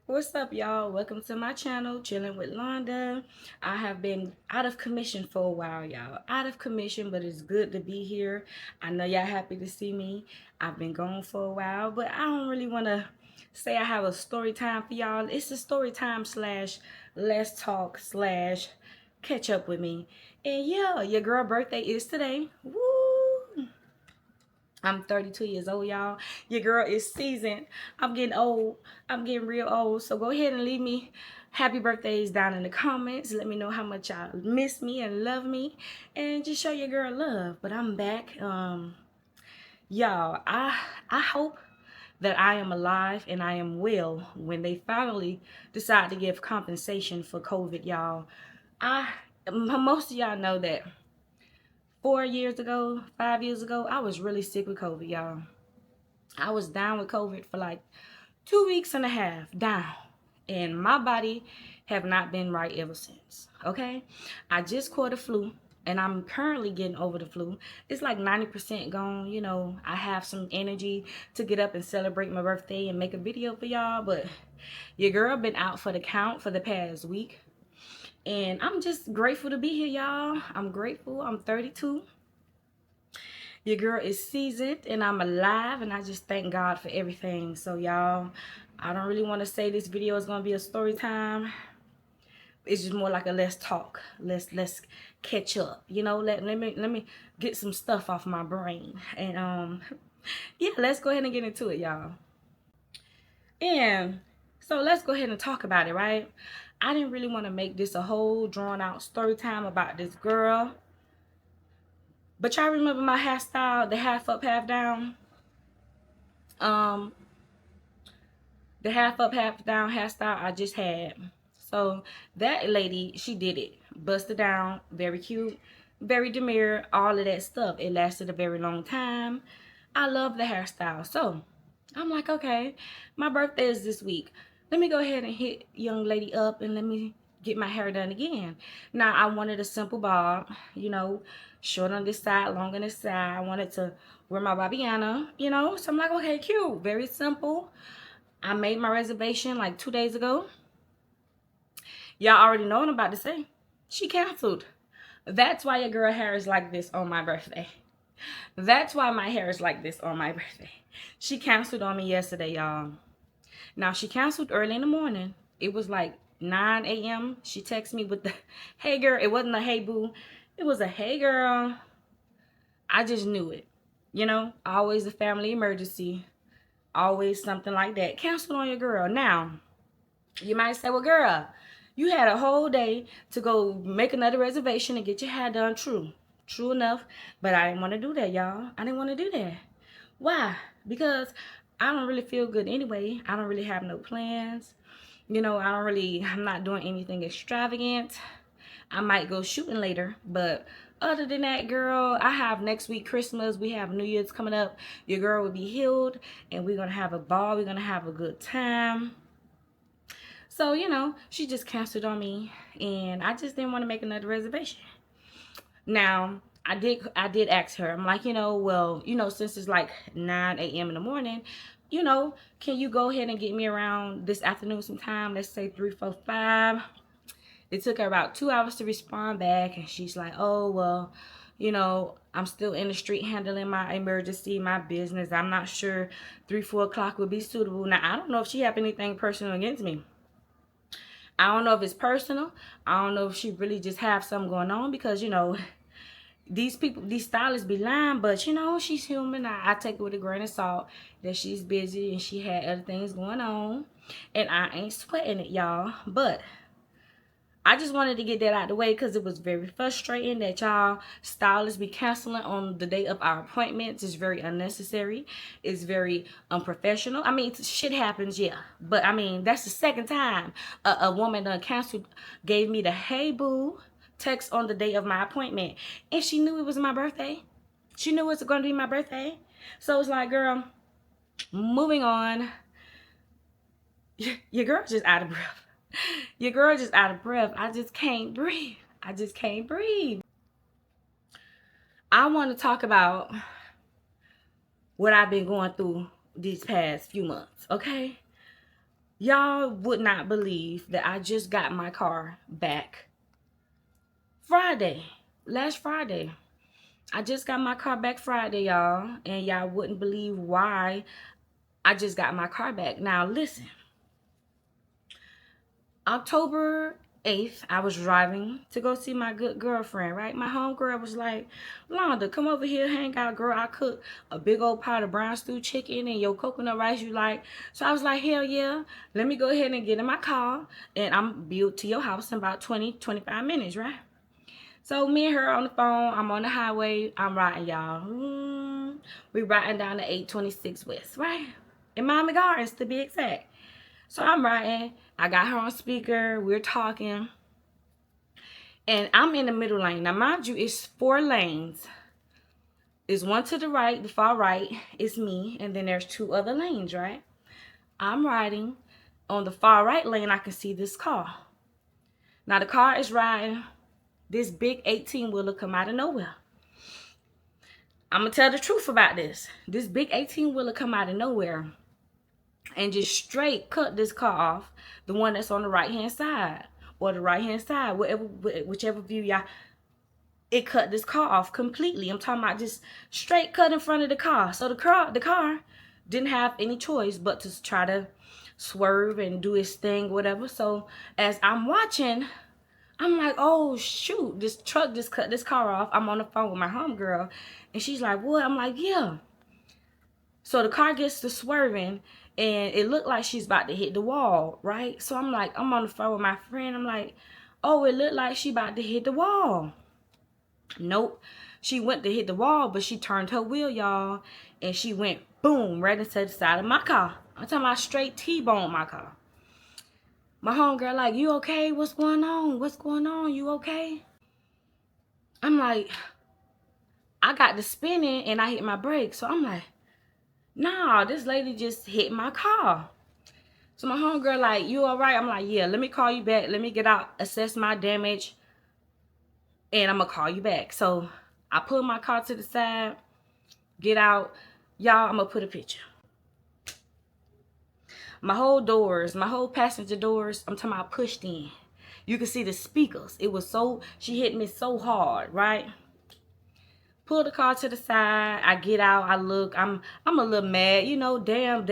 What's up, y'all? Welcome to my channel, Chillinwithlanda. I have been out of commission for a while, y'all. Out of commission, but it's good to be here. I know y'all happy to see me. I've been gone for a while, but I don't really want to say I have a story time for y'all. It's a story time slash let's talk slash catch up with me. And yeah, your girl birthday is today. Woo! I'm 32 years old, y'all. Your girl is seasoned. I'm getting old. I'm getting real old. So go ahead and leave me happy birthdays down in the comments. Let me know how much y'all miss me and love me. And just show your girl love. But I'm back. Y'all, I hope that I am alive and I am well when they finally decide to give compensation for COVID, y'all. Most of y'all know that 4 years ago, 5 years ago, I was really sick with COVID, y'all. I was down with COVID for like 2 weeks and a half, down. And my body have not been right ever since, okay? I just caught the flu, and I'm currently getting over the flu. It's like 90% gone, you know. I have some energy to get up and celebrate my birthday and make a video for y'all, but your girl been out for the count for the past week. And I'm just grateful to be here, y'all. I'm grateful. I'm 32. Your girl is seasoned and I'm alive, and I just thank God for everything. So y'all, I don't really want to say this video is going to be a story time. It's just more like a let's talk. Let's catch up. You know, let me get some stuff off my brain. And yeah, let's go ahead and get into it, y'all. And so let's go ahead and talk about it, right? I didn't really want to make this a whole drawn out story time about this girl. But y'all remember my hairstyle, the half up, half down? Um, the half up, half down hairstyle I just had. So that lady, she did it. Busted down, very cute, very demure, all of that stuff. It lasted a very long time. I love the hairstyle. So I'm like, okay, my birthday is this week. Let me go ahead and hit young lady up and let me get my hair done again. Now, I wanted a simple bob, you know, short on this side, long on this side. I wanted to wear my Babiana, you know. So I'm like, okay, cute, very simple. I made my reservation like 2 days ago. Y'all already know what I'm about to say. She canceled. That's why your girl hair is like this on my birthday. That's why my hair is like this on my birthday. She canceled on me yesterday, y'all. Now, she canceled early in the morning. It was like 9 a.m. She texted me with the, hey, girl. It wasn't a hey, boo. It was a hey, girl. I just knew it. You know, always a family emergency. Always something like that. Canceled on your girl. Now, you might say, well, girl, you had a whole day to go make another reservation and get your hair done. True. True enough. But I didn't want to do that, y'all. I didn't want to do that. Why? Because I don't really feel good anyway. I don't really have no plans. You know, I'm not doing anything extravagant. I might go shooting later, but other than that, girl, I have next week Christmas. We have New Year's coming up. Your girl will be healed, and we're going to have a ball. We're going to have a good time. So, you know, she just canceled on me, and I just didn't want to make another reservation. Now, I did ask her. I'm like, well, since it's like 9 a.m. in the morning, can you go ahead and get me around this afternoon sometime? Let's say 3, 4, 5. It took her about 2 hours to respond back, and she's like, oh, well, I'm still in the street handling my emergency, my business. I'm not sure 3, 4 o'clock would be suitable. Now, I don't know if she have anything personal against me. I don't know if it's personal. I don't know if she really just have something going on because, these people, these stylists be lying, but, she's human. I take it with a grain of salt that she's busy and she had other things going on. And I ain't sweating it, y'all. But I just wanted to get that out of the way because it was very frustrating that y'all stylists be canceling on the day of our appointments. It's very unnecessary. It's very unprofessional. I mean, shit happens, yeah. But, I mean, that's the second time a woman done canceled, gave me the hey, boo text on the day of my appointment. And she knew it was my birthday. She knew it was going to be my birthday. So, it's like, girl, moving on. Your girl's just out of breath. Your girl just out of breath. I just can't breathe. I just can't breathe. I want to talk about what I've been going through these past few months, okay? Y'all would not believe that I just got my car back Friday. Last Friday. I just got my car back Friday, y'all. And y'all wouldn't believe why I just got my car back. Now, listen. October 8th, I was driving to go see my good girlfriend, right? My homegirl was like, Londa, come over here, hang out, girl. I cooked a big old pot of brown stew chicken and your coconut rice you like. So I was like, hell yeah. Let me go ahead and get in my car. And I'm built to your house in about 20-25 minutes, right? So me and her on the phone. I'm on the highway. I'm riding, y'all. We riding down the 826 West, right? In Miami Gardens, to be exact. So I'm riding. I got her on speaker. We're talking. And I'm in the middle lane. Now, mind you, it's 4 lanes. It's one to the right, the far right. It's me. And then there's 2 other lanes, right? I'm riding. On the far right lane, I can see this car. Now, the car is riding. This big 18-wheeler come out of nowhere. I'm going to tell the truth about this. This big 18-wheeler come out of nowhere and just straight cut this car off, the one that's on the right-hand side or the right-hand side, whichever view y'all. It cut this car off completely. I'm talking about just straight cut in front of the car. So the car didn't have any choice but to try to swerve and do its thing, whatever. So as I'm watching, I'm like, oh, shoot, this truck just cut this car off. I'm on the phone with my homegirl, and she's like, what? I'm like, yeah. So the car gets to swerving, and it looked like she's about to hit the wall, right? So I'm like, I'm on the phone with my friend. I'm like, oh, it looked like she about to hit the wall. Nope. She went to hit the wall, but she turned her wheel, y'all, and she went, boom, right into the side of my car. I'm talking about straight T-bone my car. My homegirl like, you okay? What's going on? What's going on? You okay? I'm like, I got to spinning and I hit my brakes. So I'm like, nah, this lady just hit my car. So my homegirl like, you all right? I'm like, yeah, let me call you back. Let me get out, assess my damage, and I'm going to call you back. So I pull my car to the side, get out. Y'all, I'm going to put a picture. My whole passenger doors, I'm talking about pushed in. You can see the speakers. It was so, she hit me so hard, right? Pull the car to the side. I get out. I look. I'm a little mad, you know. Damn.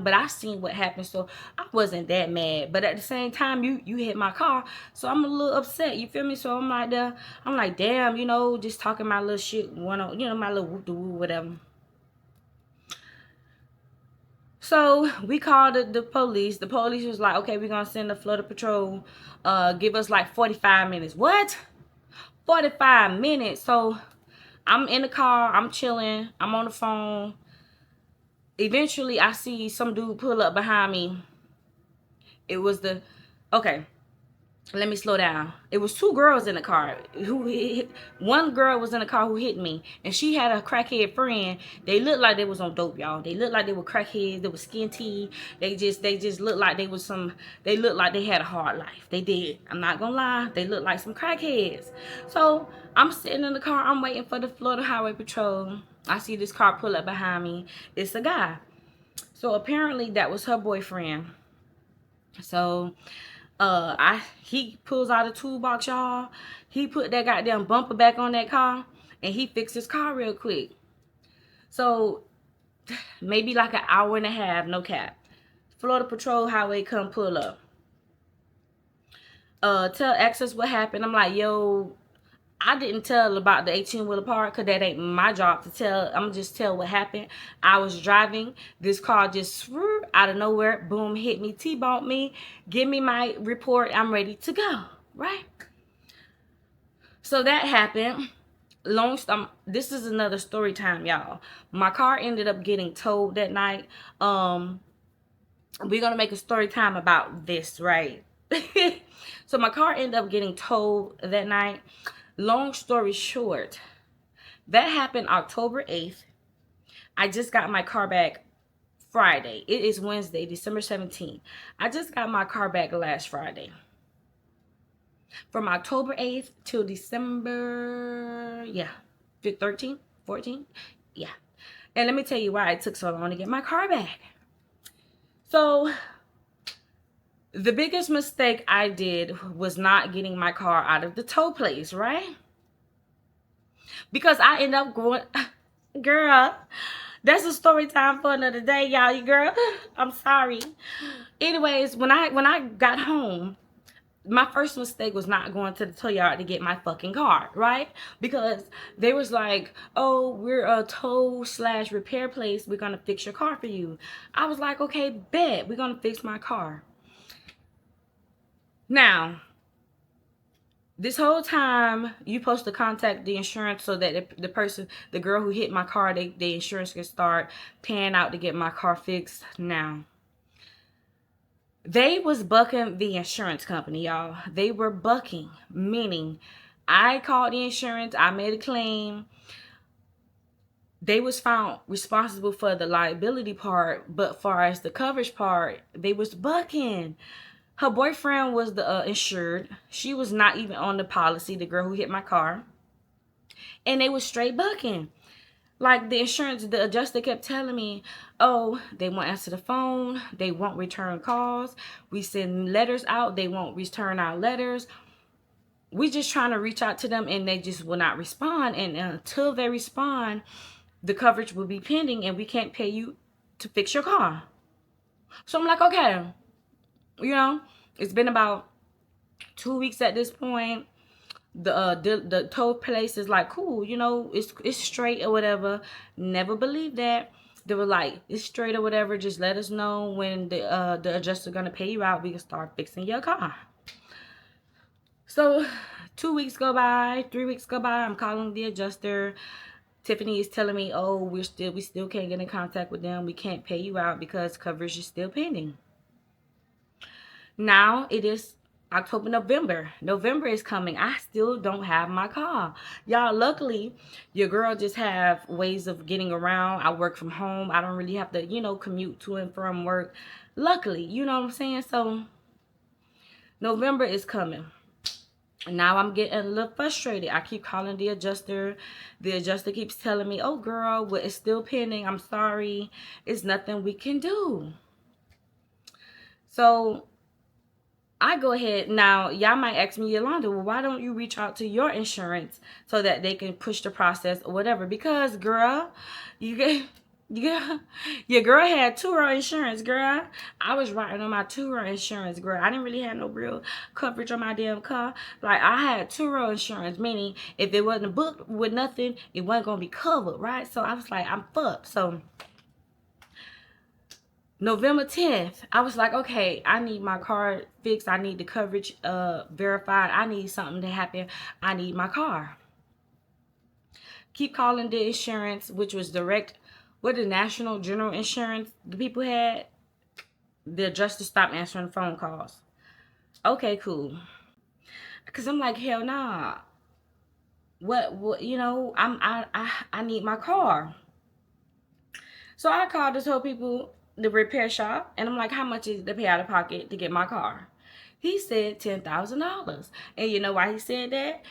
But I seen what happened, so I wasn't that mad. But at the same time, you hit my car, so I'm a little upset. You feel me? So I'm like, damn, you know, just talking my little shit, my little whoop de woo, whatever. So we called the police. The police was like, okay, we're gonna send the flood patrol. Give us like 45 minutes. What? 45 minutes. So I'm in the car, I'm chilling, I'm on the phone. Eventually, I see some dude pull up behind me. It was okay, let me slow down. It was 2 girls in the car. One girl was in the car who hit me, and she had a crackhead friend. They looked like they was on dope, y'all. They looked like they were crackheads. They were skin tea. They just looked like they looked like they had a hard life. They did. I'm not gonna lie. They looked like some crackheads. So I'm sitting in the car. I'm waiting for the Florida Highway Patrol. I see this car pull up behind me. It's a guy. So apparently that was her boyfriend. So he pulls out a toolbox, y'all. He put that goddamn bumper back on that car, and he fixed his car real quick. So maybe like an hour and a half, no cap. Florida Patrol Highway come pull up. Ask us what happened. I'm like, yo, I didn't tell about the 18-wheeler part because that ain't my job to tell. I'm just tell what happened. I was driving. This car just out of nowhere, boom, hit me, T-boned me. Give me my report. I'm ready to go, right? So that happened. This is another story time, y'all. My car ended up getting towed that night. We're gonna make a story time about this, right? So my car ended up getting towed that night. Long story short, that happened October 8th. I just got my car back Friday. It is Wednesday, December 17th. I just got my car back last Friday. From October 8th till December, 13th, 14th, yeah. And let me tell you why it took so long to get my car back. So The biggest mistake I did was not getting my car out of the tow place, right? Because I end up going, girl, that's a story time for another day, y'all. You girl, I'm sorry. Anyways, when I got home, my first mistake was not going to the tow yard to get my fucking car, right? Because they was like, oh, we're a tow slash repair place. We're gonna fix your car for you. I was like, okay, bet, we're gonna fix my car. Now, this whole time you supposed to contact the insurance so that the person, the girl who hit my car, the insurance can start paying out to get my car fixed. Now, they was bucking the insurance company, y'all. They were bucking, meaning I called the insurance, I made a claim. They was found responsible for the liability part, but far as the coverage part, they was bucking. Her boyfriend was the insured. She was not even on the policy, the girl who hit my car. And they was straight bucking. Like the insurance, the adjuster kept telling me, oh, they won't answer the phone. They won't return calls. We send letters out. They won't return our letters. We just trying to reach out to them and they just will not respond. And until they respond, the coverage will be pending and we can't pay you to fix your car. So I'm like, okay, you know, it's been about 2 weeks at this point. The tow place is like, cool, you know, it's straight or whatever. Never believed that. They were like, it's straight or whatever. Just let us know when the adjuster gonna pay you out. We can start fixing your car. So 2 weeks go by, 3 weeks go by. I'm calling the adjuster. Tiffany is telling me, oh, we still can't get in contact with them. We can't pay you out because coverage is still pending. Now it is October, November. November is coming. I still don't have my car. Y'all, luckily, your girl just have ways of getting around. I work from home. I don't really have to, you know, commute to and from work. Luckily, you know what I'm saying? So, November is coming. Now I'm getting a little frustrated. I keep calling the adjuster. The adjuster keeps telling me, oh, girl, well, it's still pending. I'm sorry. It's nothing we can do. So, I go ahead. Now, y'all might ask me, Yolanda, well, why don't you reach out to your insurance so that they can push the process or whatever? Because, girl, your girl had two-row insurance, girl. I was riding on my two-row insurance, girl. I didn't really have no real coverage on my damn car. Like, I had two-row insurance, meaning if it wasn't booked with nothing, it wasn't going to be covered, right? So, I was like, I'm fucked. So, November 10th, I was like, okay, I need my car fixed. I need the coverage verified. I need something to happen. I need my car. Keep calling the insurance, which was direct with the National General Insurance the people had. The adjuster stopped answering phone calls. Okay, cool. Because I'm like, hell nah. What, you know, I need my car. So I called this whole people, the repair shop, and I'm like, how much is to pay out of pocket to get my car? He said $10,000. And you know why he said that?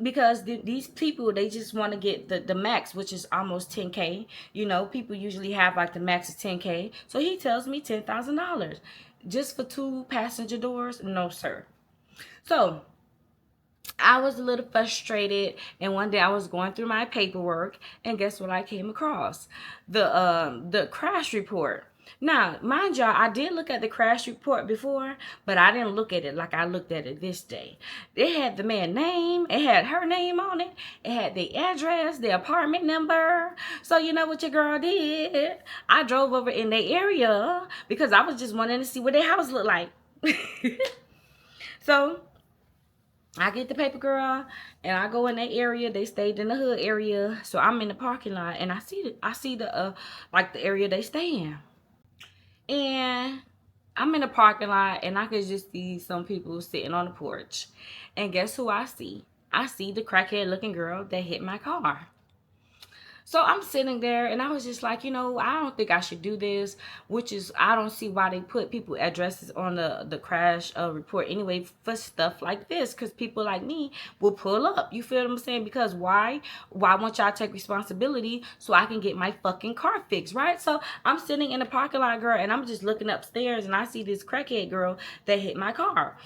Because these people, they just want to get the max, which is almost 10K. You know, people usually have like the max is 10K. So he tells me $10,000 just for 2 passenger doors. No, sir. So I was a little frustrated, and one day I was going through my paperwork, and guess what I came across? The crash report. Now, mind y'all, I did look at the crash report before, but I didn't look at it like I looked at it this day. It had the man's name, it had her name on it, it had the address, the apartment number. So you know what your girl did? I drove over in their area because I was just wanting to see what their house looked like. So I get the paper, girl, and I go in that area. They stayed in the hood area, so I'm in the parking lot, and I see the like the area they stay in, and I'm in the parking lot, and I could just see some people sitting on the porch, and guess who I see? I see the crackhead looking girl that hit my car. So I'm sitting there and I was just like, I don't think I should do this, which is, I don't see why they put people addresses on the crash report anyway for stuff like this, because people like me will pull up. You feel what I'm saying? Because why? Why won't y'all take responsibility so I can get my fucking car fixed, right? So I'm sitting in the parking lot, girl, and I'm just looking upstairs and I see this crackhead girl that hit my car.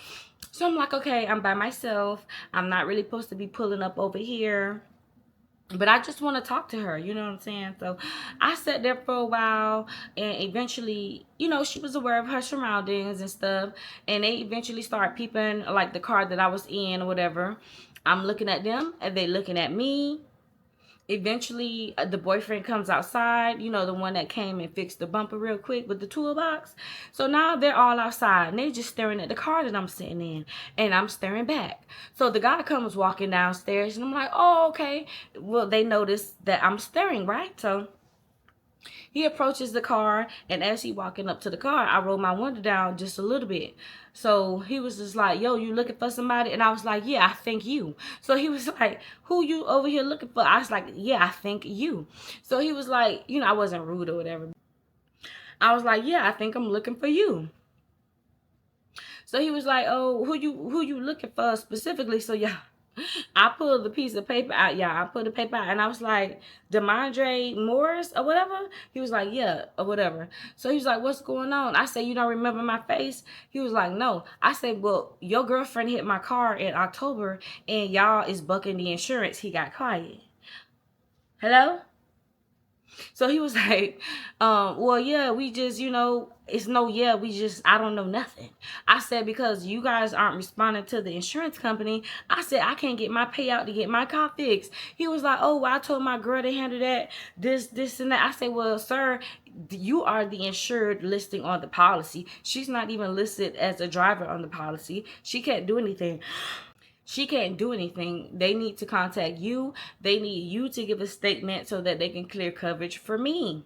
So I'm like, okay, I'm by myself. I'm not really supposed to be pulling up over here, but I just want to talk to her, you know what I'm saying? So I sat there for a while, and eventually, she was aware of her surroundings and stuff, and they eventually started peeping, like, the car that I was in or whatever. I'm looking at them, and they looking at me. Eventually, the boyfriend comes outside, the one that came and fixed the bumper real quick with the toolbox. So now they're all outside and they just staring at the car that I'm sitting in, and I'm staring back. So the guy comes walking downstairs and I'm like, oh, okay. Well, they notice that I'm staring, right? So he approaches the car, and as he walking up to the car, I roll my window down just a little bit. So he was just like, yo, you looking for somebody? And I was like, yeah, I think you. So he was like, who you over here looking for? I was like, yeah, I think you. So he was like, I wasn't rude or whatever. I was like, yeah, I think I'm looking for you. So he was like, oh, who you looking for specifically? So yeah, I pulled the piece of paper out. Yeah, I pulled the paper out, and I was like, Demondre Morris or whatever. He was like, yeah, or whatever. So he was like, what's going on? I said, you don't remember my face? He was like, no. I said, well, your girlfriend hit my car in October, and y'all is bucking the insurance. He got quiet. Hello? So he was like, well, yeah, we just, it's no, yeah, I don't know nothing. I said, because you guys aren't responding to the insurance company. I said, I can't get my payout to get my car fixed. He was like, oh, well, I told my girl to handle that, this, and that. I said, well, sir, you are the insured listing on the policy. She's not even listed as a driver on the policy. She can't do anything. She can't do anything. They need to contact you. They need you to give a statement so that they can clear coverage for me.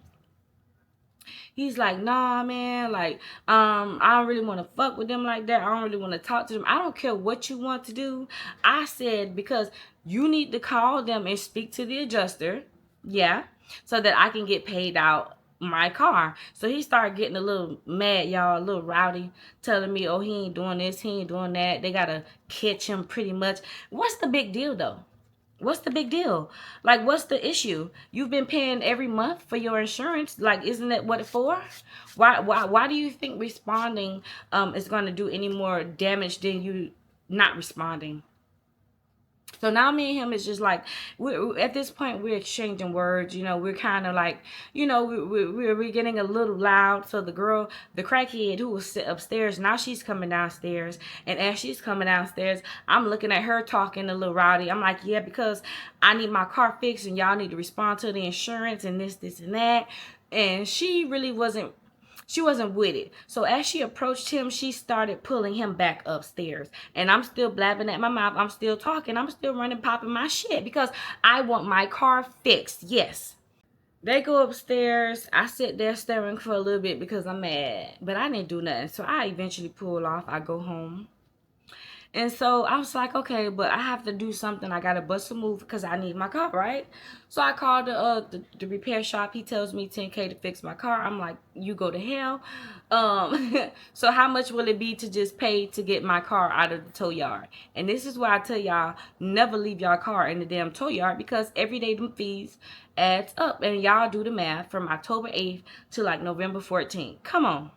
He's like, nah, man, like, I don't really want to fuck with them like that. I don't really want to talk to them. I don't care what you want to do. I said, because you need to call them and speak to the adjuster. Yeah. So that I can get paid out my car. So he started getting a little mad, y'all, a little rowdy, telling me, oh, he ain't doing this, he ain't doing that. They got to catch him pretty much. What's the big deal, though? What's the big deal? Like, what's the issue? You've been paying every month for your insurance. Like, isn't that what it's for? Why do you think responding is going to do any more damage than you not responding? So now me and him is just like, we're at this point, we're exchanging words. We're kind of like, we're getting a little loud. So the girl, the crackhead who was upstairs, now she's coming downstairs. And as she's coming downstairs, I'm looking at her talking a little rowdy. I'm like, yeah, because I need my car fixed and y'all need to respond to the insurance and this and that. And she really wasn't with it. So as she approached him, she started pulling him back upstairs. And I'm still blabbing at my mouth. I'm still talking. I'm still running, popping my shit because I want my car fixed. Yes. They go upstairs. I sit there staring for a little bit because I'm mad. But I didn't do nothing. So I eventually pull off. I go home. And so I was like, okay, but I have to do something. I got to bust a move because I need my car, right? So I called the repair shop. He tells me $10K to fix my car. I'm like, you go to hell. So how much will it be to just pay to get my car out of the tow yard? And this is why I tell y'all, never leave y'all car in the damn tow yard, because every day them fees adds up. And y'all do the math from October 8th to like November 14th. Come on.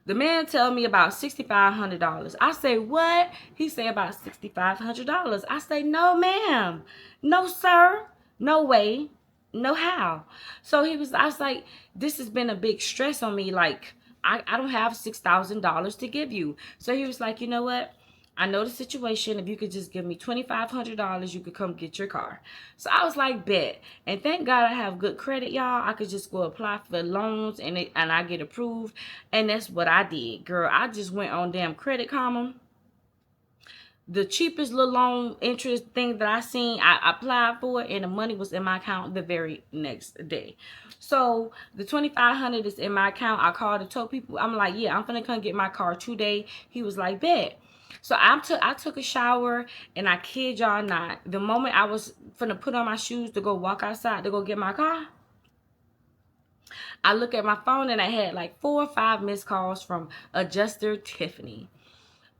The man tell me about $6,500. I say, what? He say about $6,500. I say, no, ma'am. No, sir. No way. No how. So I was like, this has been a big stress on me. Like, I don't have $6,000 to give you. So he was like, you know what? I know the situation. If you could just give me $2,500, you could come get your car. So I was like, bet. And thank God I have good credit, y'all. I could just go apply for loans and I get approved. And that's what I did, girl. I just went on damn Credit Karma. the cheapest little loan interest thing that I seen. I applied for it, and the money was in my account the very next day. So the 2,500 is in my account. I called and told people, I'm like, yeah, I'm gonna come get my car today. He was like, bet. So I took a shower, and I kid y'all not, the moment I was finna put on my shoes to go walk outside to go get my car, I look at my phone and I had like 4 or 5 missed calls from adjuster Tiffany.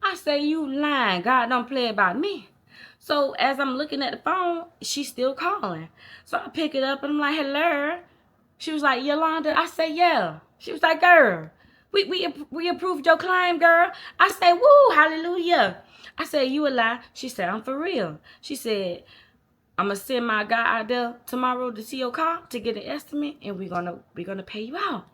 I say, you lying. God don't play about me. So as I'm looking at the phone, she's still calling. So I pick it up and I'm like, hello. She was like, Yolanda. I say, yeah. She was like, girl, we approved your claim, girl. I say, woo, hallelujah. I said, you a lie. She said, I'm for real. She said, I'm gonna send my guy out there tomorrow to see your car to get an estimate, and we're gonna pay you out.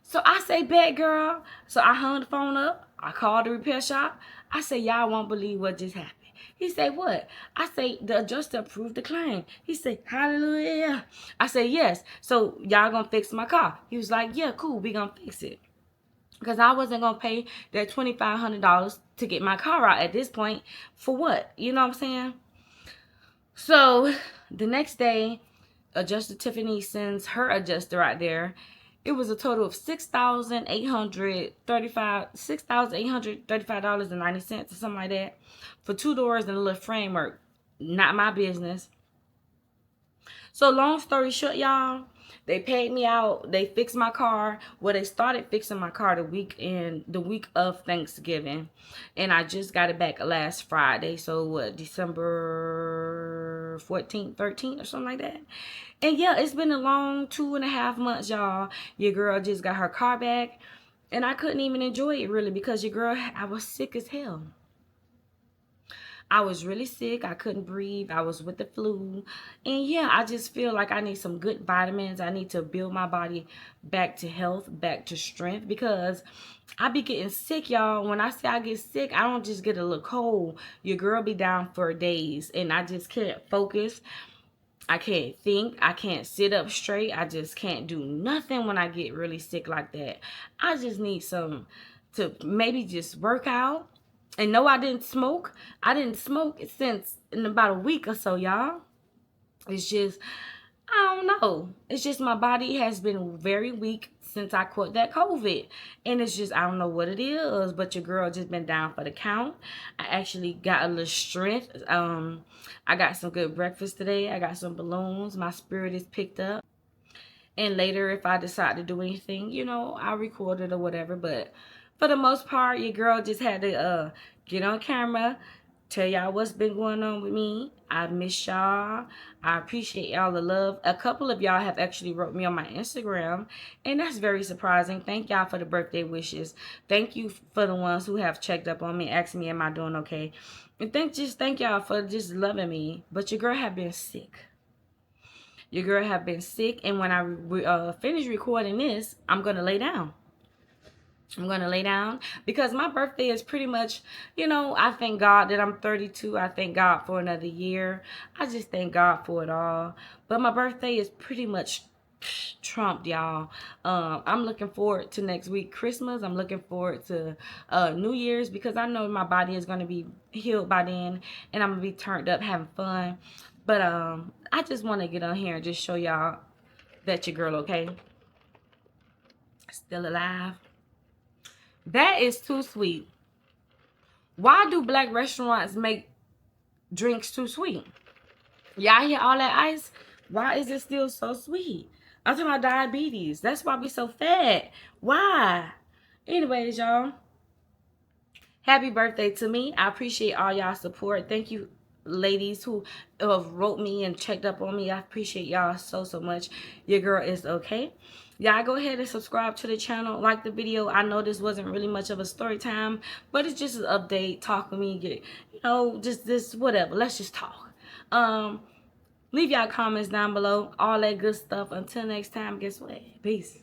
So I say, bet, girl. So I hung the phone up. I called the repair shop. I say, y'all won't believe what just happened. He said, what? I say, the adjuster approved the claim. He said, hallelujah. I say, yes. So y'all gonna fix my car? He was like, yeah, cool. We gonna fix it. Because I wasn't gonna pay that $2,500 to get my car out at this point. For what? You know what I'm saying? So the next day, adjuster Tiffany sends her adjuster out there. It was a total of $6,835.90 or something like that for 2 doors and a little framework. Not my business. So long story short, y'all, they paid me out. They fixed my car. Well, they started fixing my car the week of Thanksgiving, and I just got it back last Friday. So what, December 14th, 13th, or something like that. And yeah, it's been a long 2.5 months, y'all. Your girl just got her car back, and I couldn't even enjoy it really because your girl, I was sick as hell. I was really sick. I couldn't breathe. I was with the flu. And yeah, I just feel like I need some good vitamins. I need to build my body back to health, back to strength, because I be getting sick, y'all. When I say I get sick, I don't just get a little cold. Your girl be down for days, and I just can't focus. I can't think. I can't sit up straight. I just can't do nothing when I get really sick like that. I just need some to maybe just work out. And no, I didn't smoke. I didn't smoke since in about a week or so, y'all. It's just, I don't know. It's just my body has been very weak since I caught that COVID. And it's just, I don't know what it is, but your girl just been down for the count. I actually got a little strength. I got some good breakfast today. I got some balloons. My spirit is picked up. And later, if I decide to do anything, you know, I'll record it or whatever. But for the most part, your girl just had to get on camera, tell y'all what's been going on with me. I miss y'all. I appreciate y'all the love. A couple of y'all have actually wrote me on my Instagram, and that's very surprising. Thank y'all for the birthday wishes. Thank you for the ones who have checked up on me, asking me, am I doing okay? And thank y'all for just loving me. But your girl have been sick. Your girl have been sick, and when I finish recording this, I'm gonna lay down. I'm going to lay down because my birthday is pretty much, you know, I thank God that I'm 32. I thank God for another year. I just thank God for it all. But my birthday is pretty much trumped, y'all. I'm looking forward to next week, Christmas. I'm looking forward to New Year's because I know my body is going to be healed by then and I'm going to be turned up having fun. But I just want to get on here and just show y'all that your girl okay. Still alive. That is too sweet. Why do black restaurants make drinks too sweet? Y'all hear all that ice? Why is it still so sweet? I'm talking about diabetes. That's why we so fat. Why? Anyways, y'all. Happy birthday to me. I appreciate all y'all support. Thank you, ladies who wrote me and checked up on me. I appreciate y'all so much. Your girl is okay. Y'all go ahead and subscribe to the channel, like the video. I know this wasn't really much of a story time, but it's just an update. Talk with me, get, you know, just this, whatever. Let's just talk. Leave y'all comments down below, all that good stuff. Until next time, guess what? Peace.